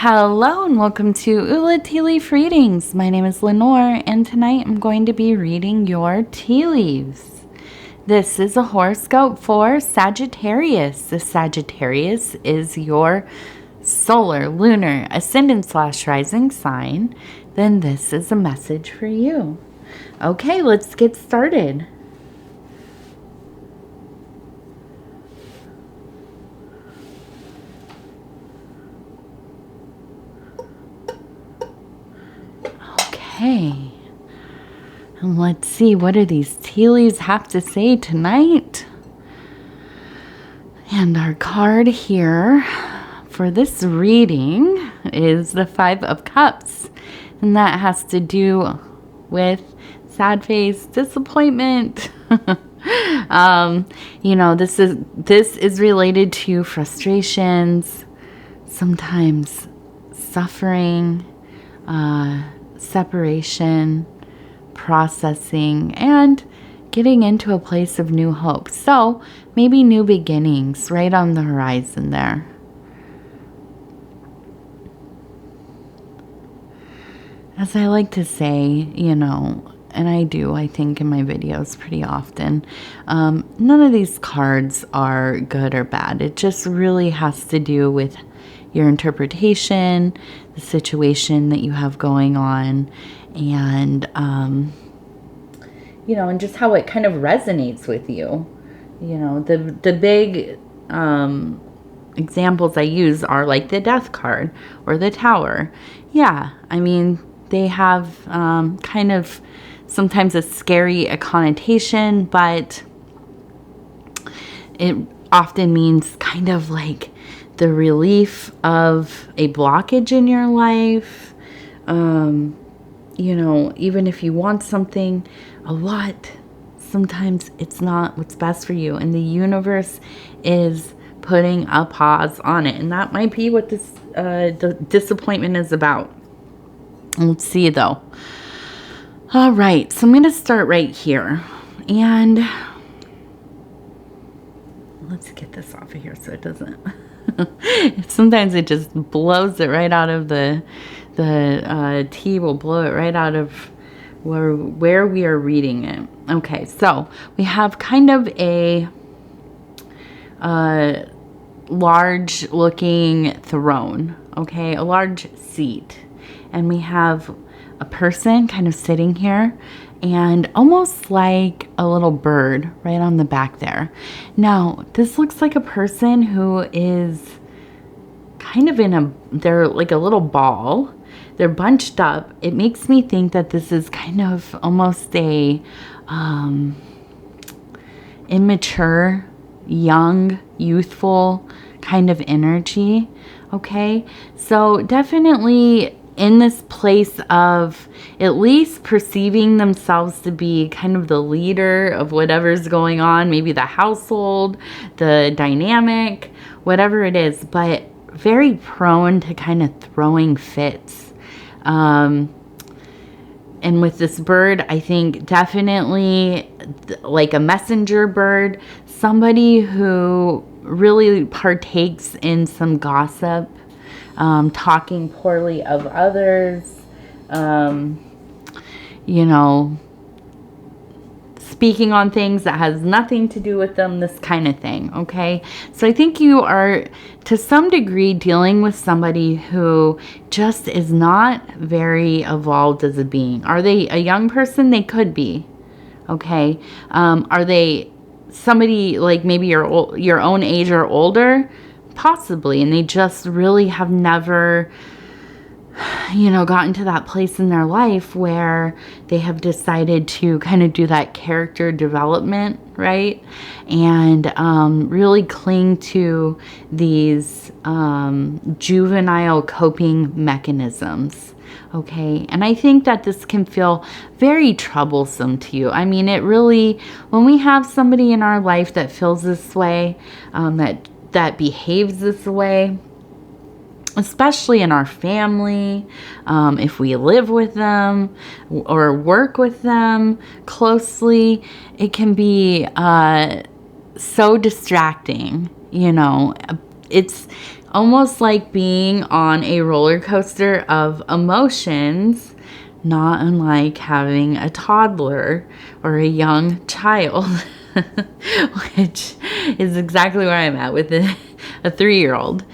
Hello and welcome to Ula Tea Leaf Readings. My name is Lenor and tonight I'm going to be reading your tea leaves. This is a horoscope for Sagittarius. The Sagittarius is your solar, lunar, ascendant/rising sign. Then this is a message for you. Okay, let's get started. Okay, and let's see, what do these tea leaves have to say tonight? And our card here for this reading is the Five of Cups, and that has to do with sad face, disappointment. This is related to frustrations, sometimes suffering, separation, processing, and getting into a place of new hope. So maybe new beginnings right on the horizon there. As I like to say, and I think in my videos pretty often, none of these cards are good or bad. It just really has to do with your interpretation, the situation that you have going on, and and just how it kind of resonates with you. The big examples I use are like the Death card or the Tower. Yeah, I mean, they have kind of sometimes a scary connotation, but it often means kind of like the relief of a blockage in your life. Even if you want something a lot, sometimes it's not what's best for you, and the universe is putting a pause on it, and that might be what this the disappointment is about. Let's see though. All right, so I'm going to start right here, and let's get this off of here so it doesn't sometimes it just blows it right out of the tea will blow it right out of where we are reading it. Okay, so we have kind of a large looking throne, okay, a large seat, and we have a person kind of sitting here and almost like a little bird right on the back there. Now, this looks like a person who is kind of they're like a little ball. They're bunched up. It makes me think that this is kind of almost a immature, young, youthful kind of energy. Okay, so definitely in this place of at least perceiving themselves to be kind of the leader of whatever's going on, maybe the household, the dynamic, whatever it is, but very prone to kind of throwing fits. And with this bird, I think definitely like a messenger bird, somebody who really partakes in some gossip, talking poorly of others, speaking on things that has nothing to do with them, this kind of thing. Okay, so I think you are to some degree dealing with somebody who just is not very evolved as a being. Are they a young person? They could be. Okay, are they somebody like maybe your own age or older? Possibly, and they just really have never gotten to that place in their life where they have decided to kind of do that character development, right? And really cling to these juvenile coping mechanisms. Okay, and I think that this can feel very troublesome to you. I mean, it really, when we have somebody in our life that feels this way, that behaves this way, especially in our family, if we live with them or work with them closely, it can be so distracting, it's almost like being on a roller coaster of emotions, not unlike having a toddler or a young child, which is exactly where I'm at with a 3-year-old.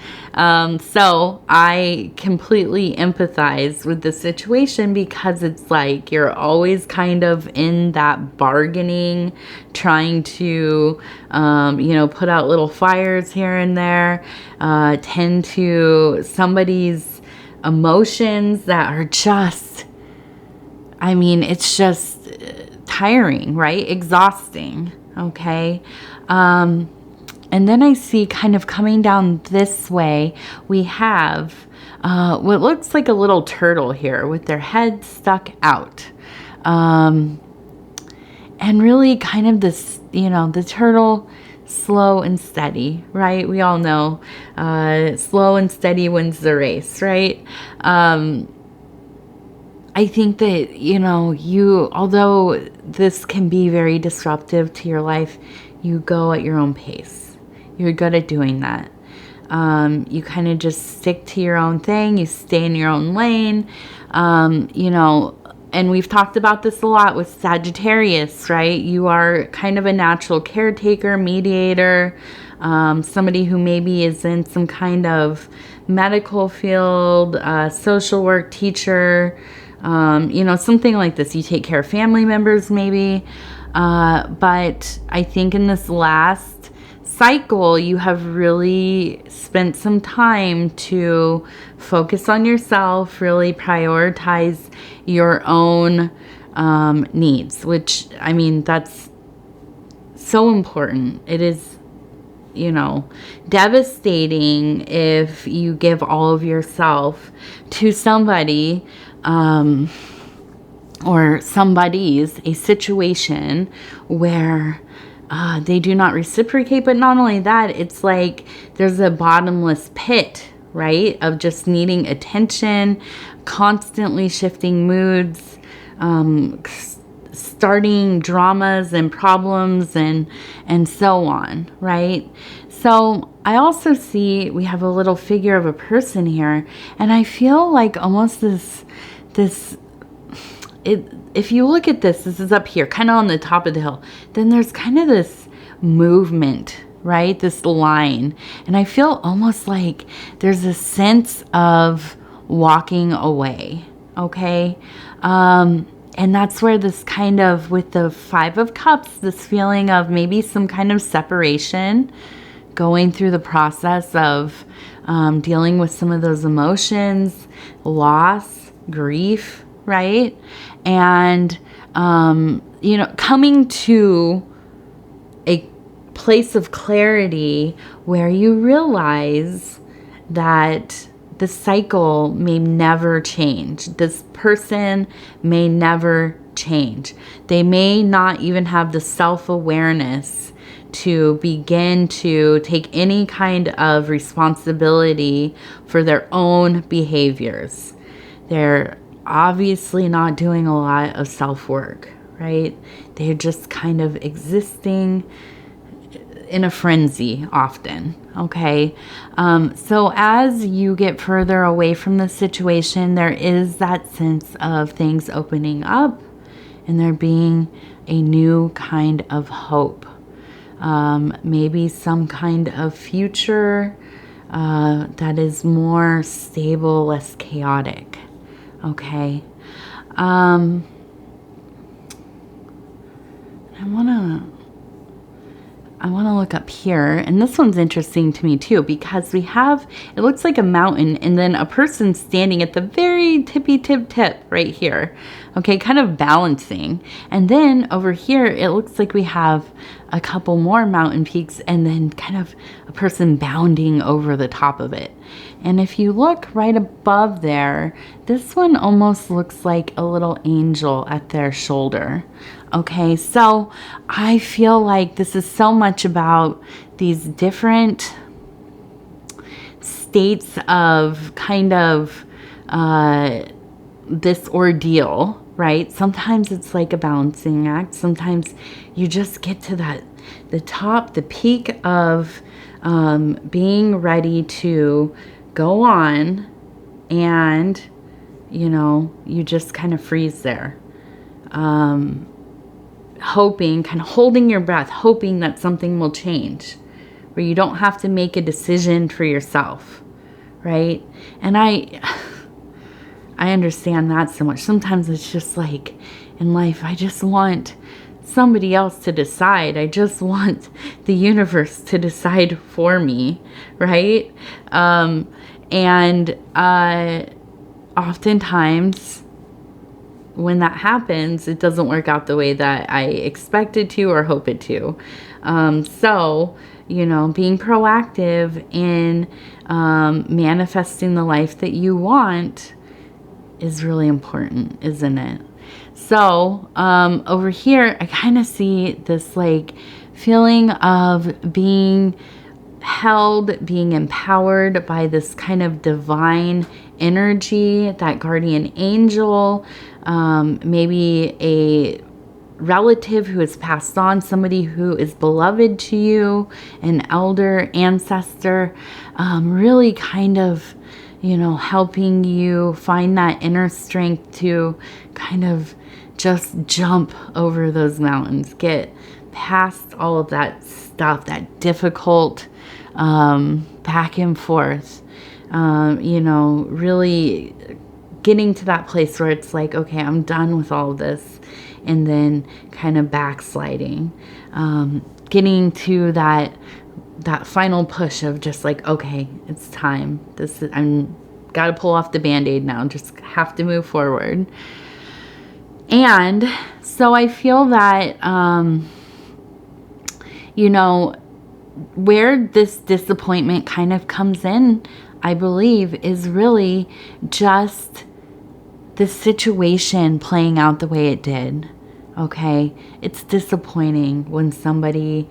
So I completely empathize with the situation, because it's like you're always kind of in that bargaining, trying to, put out little fires here and there, tend to somebody's emotions that are just, it's just tiring, right? Exhausting. Okay. And then I see kind of coming down this way, we have what looks like a little turtle here with their head stuck out. And really kind of this, the turtle, slow and steady, right? We all know slow and steady wins the race, right? I think that, although this can be very disruptive to your life, you go at your own pace. You're good at doing that. You kind of just stick to your own thing. You stay in your own lane. And we've talked about this a lot with Sagittarius, right? You are kind of a natural caretaker, mediator, somebody who maybe is in some kind of medical field, social work teacher, something like this. You take care of family members maybe. But I think in this last cycle, you have really spent some time to focus on yourself, really prioritize your own needs, which, that's so important. It is, devastating if you give all of yourself to somebody, or somebody's, a situation where they do not reciprocate. But not only that, it's like there's a bottomless pit, right, of just needing attention, constantly shifting moods, starting dramas and problems and so on, right? So I also see we have a little figure of a person here, and I feel like almost this if you look at this is up here, kind of on the top of the hill, then there's kind of this movement, right? This line. And I feel almost like there's a sense of walking away, okay? And that's where this kind of, with the 5 of Cups, this feeling of maybe some kind of separation, going through the process of dealing with some of those emotions, loss, grief, right? And, coming to a place of clarity where you realize that the cycle may never change. This person may never change. They may not even have the self-awareness to begin to take any kind of responsibility for their own behaviors. They're obviously not doing a lot of self-work, right? They're just kind of existing in a frenzy often, okay? So as you get further away from the situation, there is that sense of things opening up and there being a new kind of hope. Maybe some kind of future that is more stable, less chaotic. Okay. I want to look up here, and this one's interesting to me too, because we have, it looks like a mountain and then a person standing at the very tippy tip right here. Okay, kind of balancing. And then over here, it looks like we have a couple more mountain peaks and then kind of a person bounding over the top of it. And if you look right above there, this one almost looks like a little angel at their shoulder. Okay, so I feel like this is so much about these different states of kind of this ordeal, right? Sometimes it's like a balancing act. Sometimes you just get to the top, the peak of being ready to go on, and, you know, you just kind of freeze there. Hoping, kind of holding your breath, hoping that something will change, where you don't have to make a decision for yourself, right? And I understand that so much. Sometimes it's just like, in life, I just want somebody else to decide. I just want the universe to decide for me, right? And oftentimes when that happens, it doesn't work out the way that I expect it to or hope it to. So, you know, being proactive in manifesting the life that you want is really important, isn't it? So over here, I kind of see this like feeling of being held, being empowered by this kind of divine energy, that guardian angel, maybe a relative who has passed on, somebody who is beloved to you, an elder, ancestor, really kind of, you know, helping you find that inner strength to kind of just jump over those mountains, get past all of that stuff, that difficult back and forth, you know, really getting to that place where it's like, okay, I'm done with all of this, and then kind of backsliding, getting to that final push of just like, okay, it's time. I'm got to pull off the Band-Aid now. Just have to move forward. And so I feel that, you know, where this disappointment kind of comes in, I believe, is really just the situation playing out the way it did. Okay? It's disappointing when somebody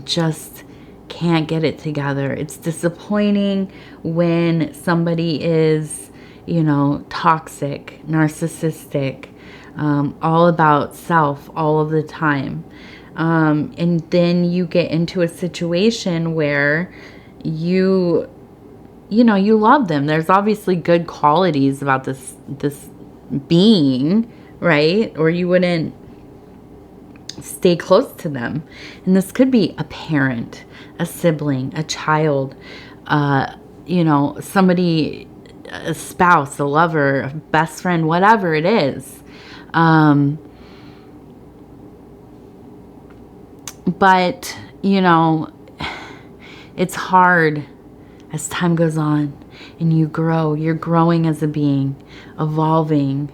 just can't get it together. It's disappointing when somebody is, you know, toxic, narcissistic, all about self all of the time. And then you get into a situation where you know, you love them. There's obviously good qualities about this being, right? Or you wouldn't stay close to them. And this could be a parent, a sibling, a child, you know, somebody, a spouse, a lover, a best friend, whatever it is. But, you know, it's hard as time goes on and you grow. You're growing as a being, evolving.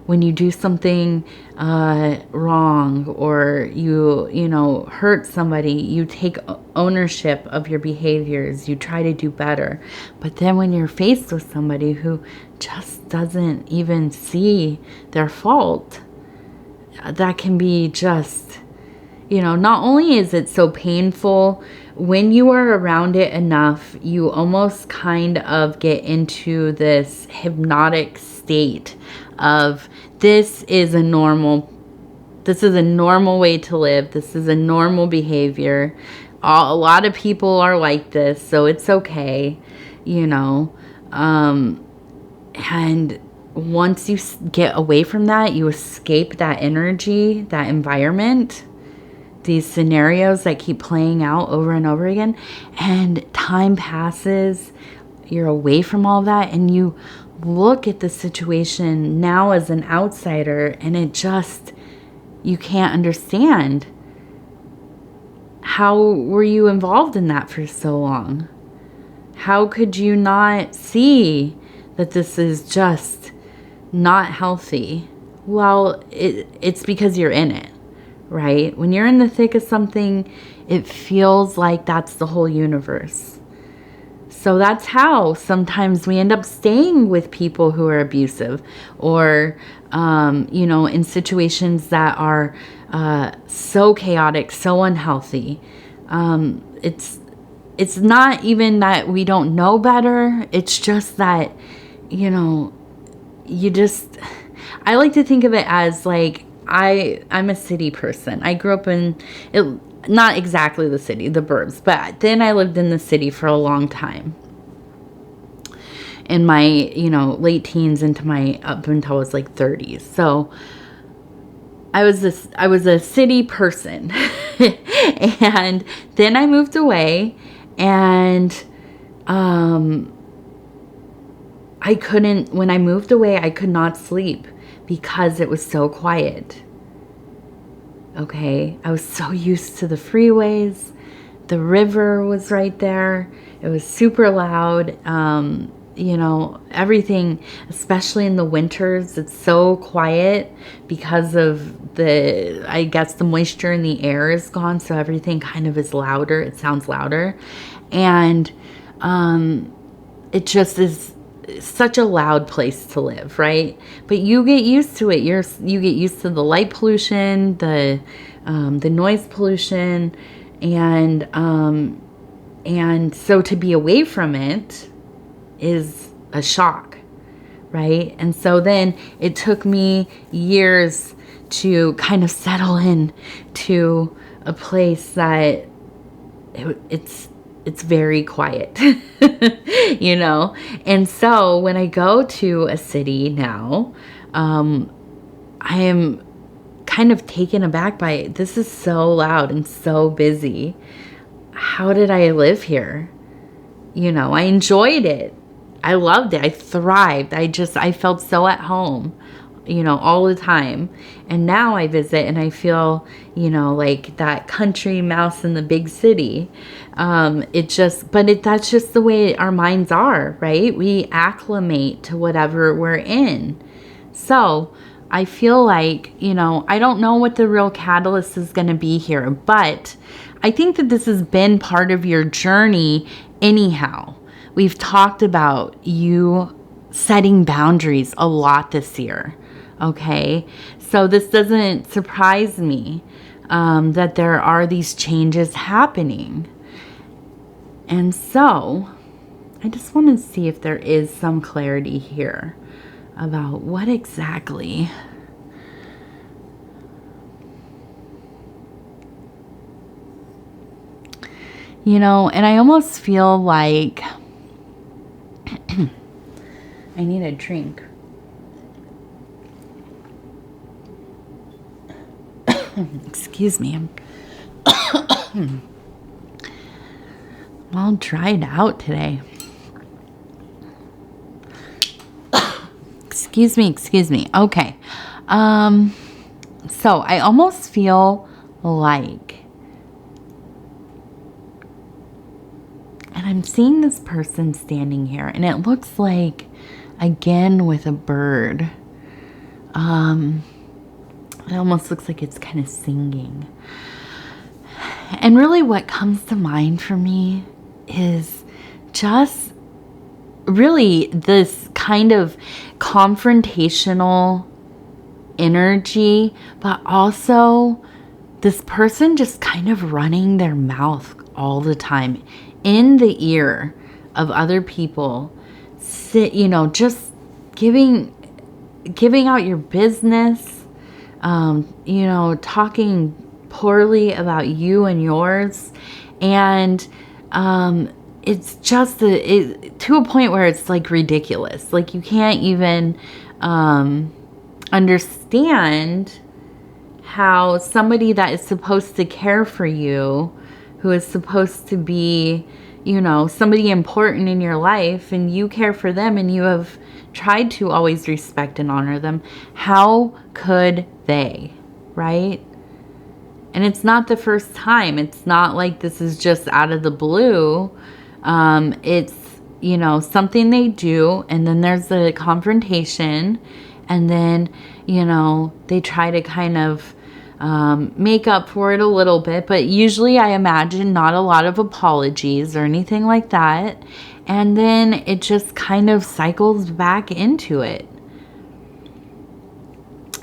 When you do something wrong, or you know, hurt somebody, you take ownership of your behaviors. You try to do better. But then when you're faced with somebody who just doesn't even see their fault, that can be just, you know, not only is it so painful, when you are around it enough, you almost kind of get into this hypnotic state of, this is a normal way to live. This is a normal behavior. A lot of people are like this, so it's okay, you know. And once you get away from that, you escape that energy, that environment, these scenarios that keep playing out over and over again, and time passes, you're away from all that, and you look at the situation now as an outsider, and it just, you can't understand. How were you involved in that for so long? How could you not see that this is just not healthy? Well, it's because you're in it. Right? When you're in the thick of something, it feels like that's the whole universe. So that's how sometimes we end up staying with people who are abusive, or, you know, in situations that are so chaotic, so unhealthy. It's not even that we don't know better. It's just that, you know, I like to think of it as like, I'm a city person. I grew up in not exactly the city, the burbs, but then I lived in the city for a long time. In my, late teens into my, up until I was like 30s. So I was a city person. And then I moved away, and when I moved away, I could not sleep because it was so quiet. Okay, I was so used to the freeways. The river was right there. It was super loud. Everything, especially in the winters, it's so quiet because of the moisture in the air is gone. So everything kind of is louder. It sounds louder. And it just is such a loud place to live, right? But you get used to it. You get used to the light pollution, the noise pollution, and so to be away from it is a shock, right? And so then it took me years to kind of settle in to a place that it's very quiet, And so when I go to a city now, I am kind of taken aback by it. This is so loud and so busy. How did I live here? I enjoyed it. I loved it. I thrived. I felt so at home, all the time. And now I visit and I feel, like that country mouse in the big city. That's just the way our minds are, right? We acclimate to whatever we're in. So I feel like, I don't know what the real catalyst is going to be here, but I think that this has been part of your journey anyhow. We've talked about you setting boundaries a lot this year, okay? So this doesn't surprise me that there are these changes happening. And so I just want to see if there is some clarity here about what exactly and I almost feel like I need a drink. Excuse me. I'm all dried out today. Excuse me. Okay. So I almost feel like, and I'm seeing this person standing here, and it looks like, again, with a bird. It almost looks like it's kind of singing. And really what comes to mind for me is just really this kind of confrontational energy, but also this person just kind of running their mouth all the time in the ear of other people, just giving out your business, talking poorly about you and yours. And it's just to a point where it's like ridiculous. Like you can't even understand how somebody that is supposed to care for you, who is supposed to be, somebody important in your life, and you care for them and you have tried to always respect and honor them. How could they, right? And it's not the first time. It's not like this is just out of the blue. It's, something they do, and then there's the confrontation, and then, they try to kind of make up for it a little bit, but usually I imagine not a lot of apologies or anything like that. And then it just kind of cycles back into it.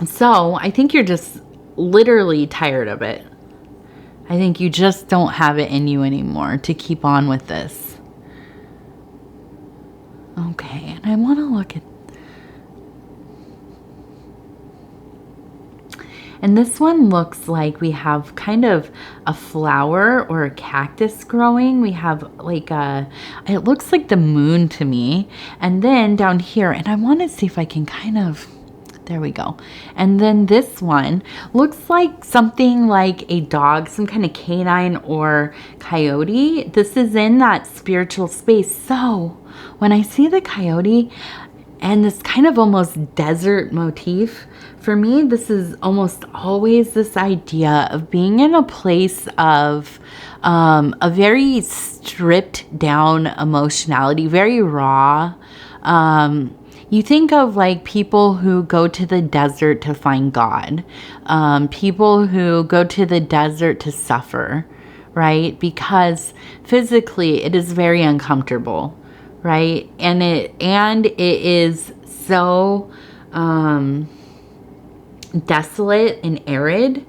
So I think you're just literally tired of it. I think you just don't have it in you anymore to keep on with this. Okay, and I want to look at... And this one looks like we have kind of a flower or a cactus growing. We have like it looks like the moon to me. And then down here, and I want to see if I can kind of, there we go. And then this one looks like something like a dog, some kind of canine or coyote. This is in that spiritual space. So when I see the coyote and this kind of almost desert motif, for me, this is almost always this idea of being in a place of a very stripped down emotionality, very raw. You think of like people who go to the desert to find God, people who go to the desert to suffer, right? Because physically it is very uncomfortable, right? And it is so desolate and arid.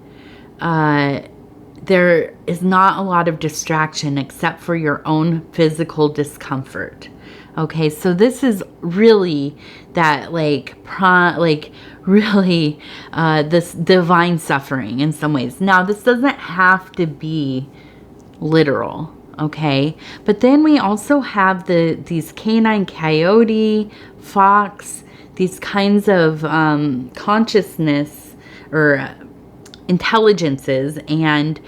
There is not a lot of distraction except for your own physical discomfort. Okay, so this is really that really this divine suffering in some ways. Now, this doesn't have to be literal, okay? But then we also have these canine, coyote, fox, these kinds of consciousness or intelligences and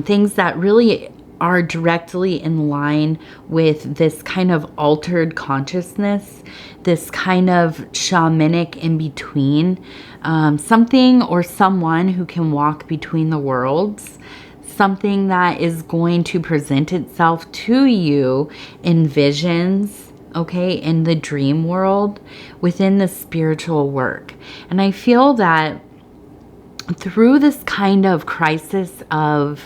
things that really are directly in line with this kind of altered consciousness, this kind of shamanic in between, something or someone who can walk between the worlds, something that is going to present itself to you in visions, okay, in the dream world, within the spiritual work. And I feel that through this kind of crisis of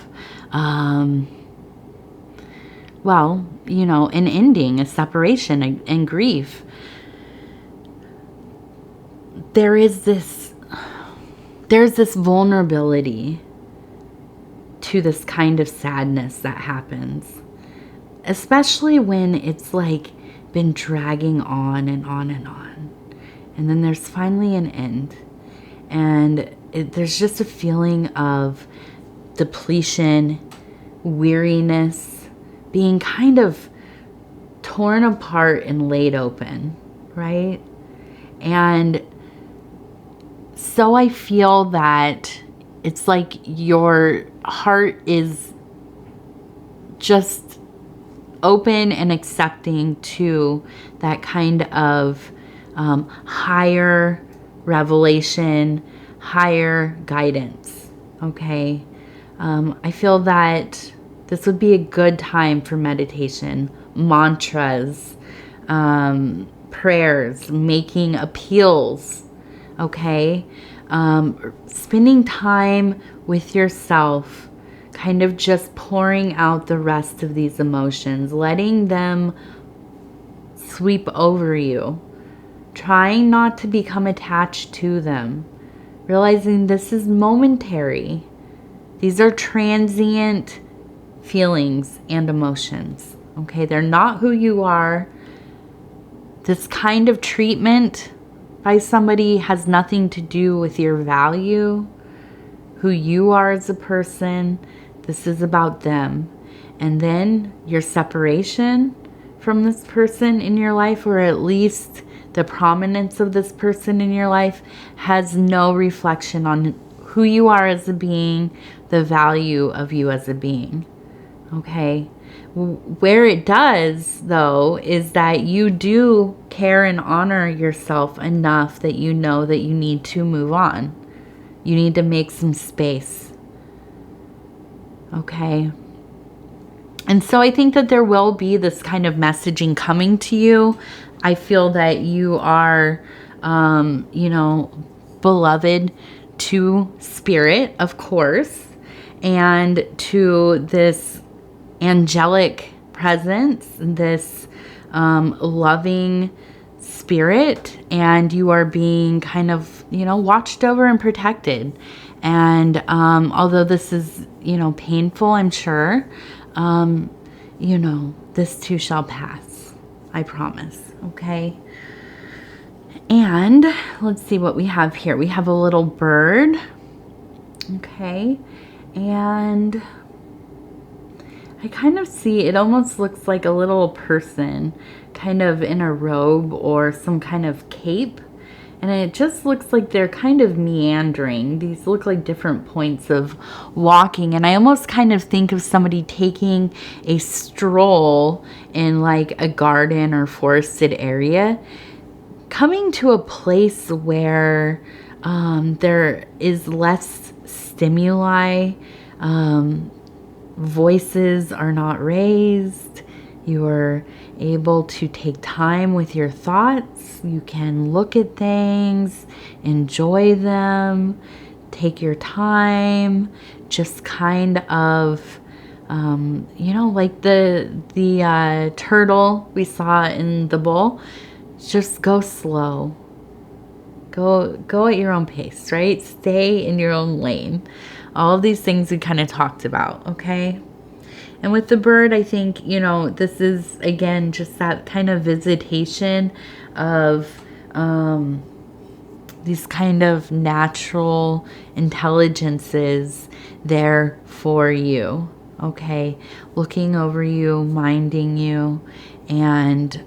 well, you know, an ending, a separation, and grief, there's this vulnerability to this kind of sadness that happens, especially when it's like been dragging on and on and on. And then there's finally an end. And there's just a feeling of depletion, weariness, being kind of torn apart and laid open, right? And so I feel that it's like your heart is just open and accepting to that kind of higher revelation, higher guidance, okay? I feel that this would be a good time for meditation, mantras, prayers, making appeals, okay? Spending time with yourself, kind of just pouring out the rest of these emotions, letting them sweep over you, trying not to become attached to them, realizing this is momentary. These are transient feelings and emotions, okay? They're not who you are. This kind of treatment by somebody has nothing to do with your value, who you are as a person. This is about them. And then your separation from this person in your life, or at least the prominence of this person in your life, has no reflection on who you are as a being, the value of you as a being. Okay, where it does, though, is that you do care and honor yourself enough that you know that you need to move on. You need to make some space. Okay. And so I think that there will be this kind of messaging coming to you. I feel that you are, you know, beloved to spirit, of course, and to this angelic presence, this loving spirit, and you are being kind of, you know, watched over and protected. And although this is, you know, painful, I'm sure, you know, this too shall pass. I promise. Okay. And let's see what we have here. We have a little bird. Okay. And I kind of see, it almost looks like a little person kind of in a robe or some kind of cape. And it just looks like they're kind of meandering. These look like different points of walking. And I almost kind of think of somebody taking a stroll in like a garden or forested area, coming to a place where there is less stimuli. Voices are not raised. You are able to take time with your thoughts. You can look at things, enjoy them, take your time, just kind of, you know, like the turtle we saw in the bowl. Just go slow. Go at your own pace, right? Stay in your own lane. All of these things we kind of talked about, okay? And with the bird, I think, you know, this is, again, just that kind of visitation of these kind of natural intelligences there for you, okay? Looking over you, minding you, and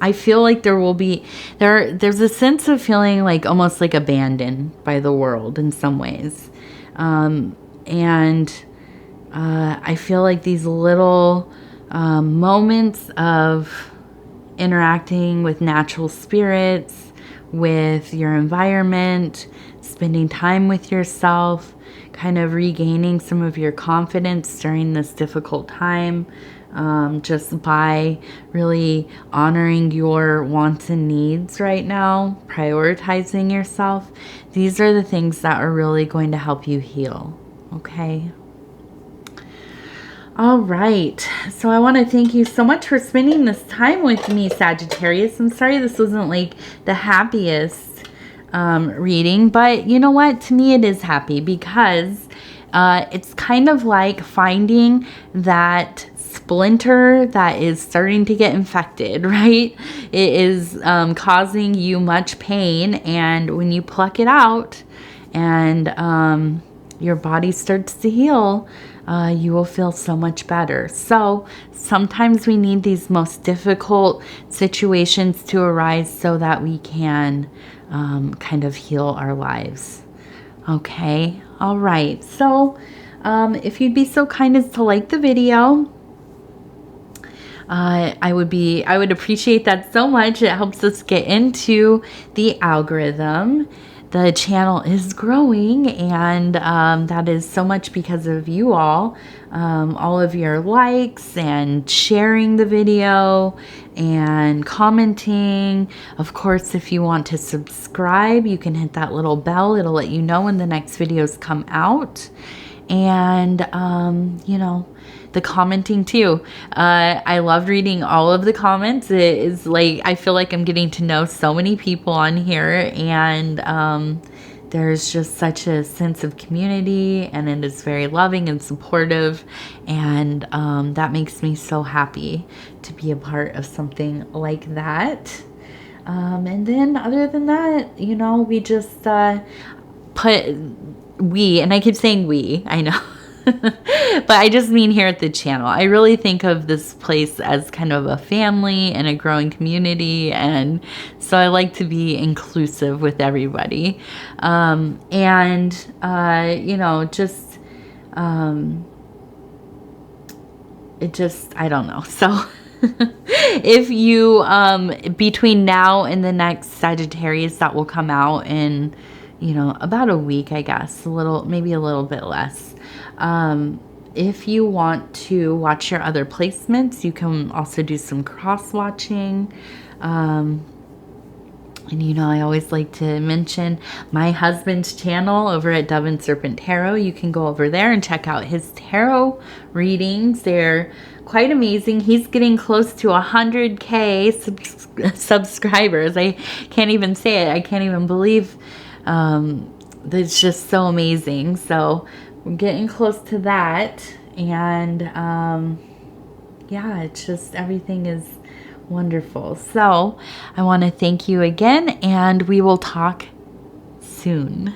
I feel like there will be, there's a sense of feeling like almost like abandoned by the world in some ways. I feel like these little moments of interacting with natural spirits, with your environment, spending time with yourself, kind of regaining some of your confidence during this difficult time, just by really honoring your wants and needs right now, prioritizing yourself. These are the things that are really going to help you heal, okay? All right, so I want to thank you so much for spending this time with me, Sagittarius. I'm sorry this wasn't like the happiest reading, but you know what? To me, it is happy because it's kind of like finding that splinter that is starting to get infected, right? It is causing you much pain, and when you pluck it out and your body starts to heal, you will feel so much better. So sometimes we need these most difficult situations to arise so that we can kind of heal our lives. Okay, all right. So if you'd be so kind as to like the video, I would appreciate that so much. It helps us get into the algorithm. The channel is growing, and that is so much because of you all of your likes and sharing the video and commenting. Of course, if you want to subscribe, you can hit that little bell. It'll let you know when the next videos come out. And, you know, the commenting too. I loved reading all of the comments. It is like, I feel like I'm getting to know so many people on here, and there's just such a sense of community, and it is very loving and supportive, and that makes me so happy to be a part of something like that. And then other than that, you know, we just and I keep saying we, I know. But I just mean here at the channel. I really think of this place as kind of a family and a growing community, and so I like to be inclusive with everybody. You know, just it just, I don't know. So if you between now and the next Sagittarius that will come out in, you know, about a week, I guess, maybe a little bit less. If you want to watch your other placements, you can also do some cross-watching. And, you know, I always like to mention my husband's channel over at Dove and Serpent Tarot. You can go over there and check out his tarot readings. They're quite amazing. He's getting close to 100K subscribers. I can't even say it. I can't even believe it's just so amazing. So we're getting close to that, and yeah, it's just, everything is wonderful. So I want to thank you again, and we will talk soon.